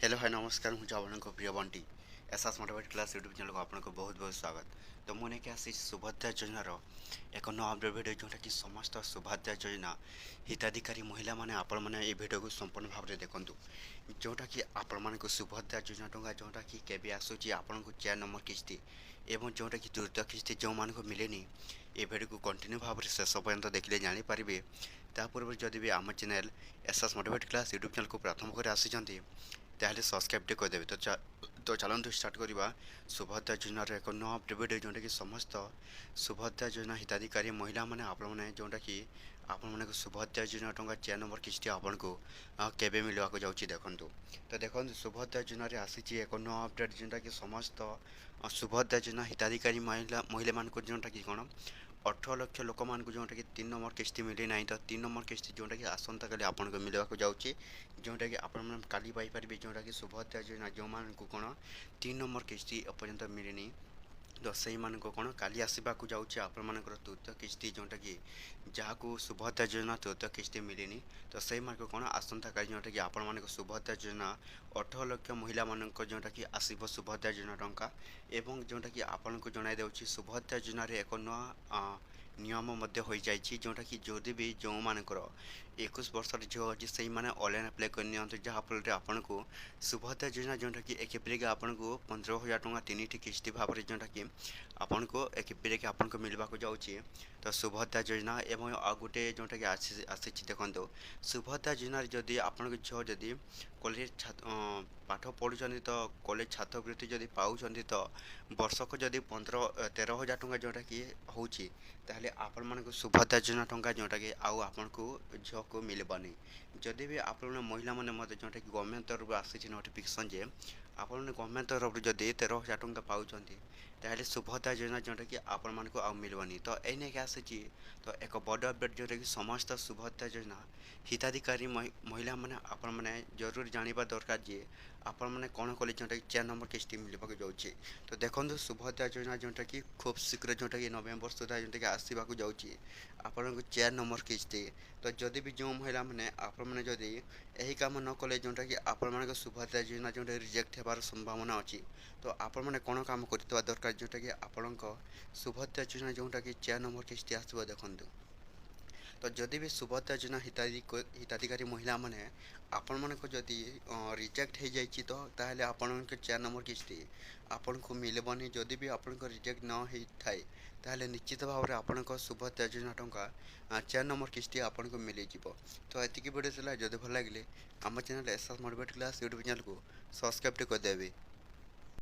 Hello hi नमस्कार मुझे आपको प्रिय Bunty SS motivate class YouTube channel को आपको बहुत बहुत स्वागत। तो मुझे क्या सुभद्रा योजनार एक नवा अपडेट भिडियो जोटा कि समस्त सुभद्रा योजना हिताधिकारी महिला माने आपण माने ये भिडियो को संपूर्ण भाव में देखूँ जोटा कि आपण मानक सुभद्रा योजना टंका जोटा कि केबे आसूची आपण को 4 नंबर किस्ती एवं जोटा कि तृतीय किस्ती जो मान को मिलेनी ये भिडियो को कंटिन्यू भाव में शेष पर्यंत देखले जानीपारे। ता पूर्व जदि भी आम channel SS motivate class YouTube channel को प्रथम कर आसी ताहले सब्सक्राइब करदेवे। तो चलतु स्टार्ट करवा सुभद्रा योजनार एक नवा अपडेट जोटा कि समस्त सुभद्रा योजना हिताधिकारी महिला मैंने आपने जोटा कि आपण सुभद्रा योजना टंका 4 नंबर किस्ती आपन को केबे मिलवाक जाऊँगी देखूँ। तो देखो सुभद्रा योजन आसी एक नवा अपडेट जोटा कि समस्त सुभद्रा योजना हिताधिकारी महिला महिला मान जोटा कि कौन 18 लक्ष लोक मान जोटा कि 3 नंबर किस्ती मिली ना। तो 3 नंबर किस्ती जोटा कि आसंता काली आपन को मिलवाक जाऊँगी जोटा कि आपण काली पाइपर जोटा कि सुभद्रा योजना जो मान को कौन 3 नंबर किस्ती एपर्यंत मिलनी। तो से कौन काली आसवाक जाऊँगी आपण मान तृतीय किस्ती जोटा कि जहाँ को सुभद्रा योजना तृतीय किस्ती मिलनी। तो से कौन आसंता काली जोटा कि आपण मान सुभद्रा योजना 18 लक्ष महिला मान जोटा कि आसब सुभद्रा योजना टंका एवं जोटा कि आपण को जन दूसरी सुभद्रा योजन एक नवा नियम हो जाए जोटा कि जदि भी जो मानकर 21 वर्ष झील अच्छी से ऑनलाइन अप्लाई कर जहाँफल आपन को सुभद्रा योजना जोटा कि एक आपन को 15,000 टंका 3टी किस्ती भाव में जोटा कि आपन को एक आपन को मिलवाक जाऊँगी। तो सुभद्रा योजना एवं आ गोटे जोटा कि आसी देखो सुभद्रा योजन जदि आपन झील जदि कॉलेज पाठ पढ़ुं तो कॉलेज छात्रवृत्ति जदि पाँच तो वर्षक जदि 13,000 टंका जोटा कि होची ताहले आपण मान सुभद्रा योजना टंका जोटा कि आपन को झील को मिलबानी। जदि भी आप महिला मैंने मत जोटा कि गवर्नमेंट तरफ आसी नोटिफिकेशन जे आप गवर्नमेंट तरफ जदि 13,000 टंका पाँच ताहले सुभद्रा योजना जोटा कि आपण मान को मिलबानी। तो ये आसी तो एक बड़ अपडेट जोटा कि समस्त सुभद्रा योजना हिताधिकारी महिला मैंने आपण मैंने जरूर जाना दरकार जे आपण मैंने कौन कले जोटा कि 4 नंबर किस्ती मिलवाक जाऊँगी। तो देखो सुभद्रा योजना जोटा कि खूब शीघ्र जोटा कि नवेम्बर सुधा जोटा कि आसवाक जाऊँगी आपण को 4 नंबर किस्ती। तो जदि भी जो महिला मैंने आपण मैंने जदि यही काम न कले जोटा कि आपण मान सुभद्रा योजना जोटा रिजेक्ट होबार संभावना अच्छी। तो आपण मैंने कौन काम करवा दरकार जोटा कि आपण सुभद्रा योजना जोटा कि 4 नंबर किस्ती आसो देखूँ। तो जदि भी सुभद्रा योजना हिताधिकारी महिला मैंने आपण मन को जदि रिजेक्ट हो जाए तो ताहले आपण 4 नंबर किस्ती आपण को मिलबनी। जदि भी आपण को रिजेक्ट न होता है ताहले निश्चित भाव में आपण सुभद्रा योजना टंका 4 नंबर किस्ती आपण को मिल जाव। तो एतिकी वीडियो जदि भल लगे आम channel SS motivate class YouTube channel को सब्सक्राइब करदेवे।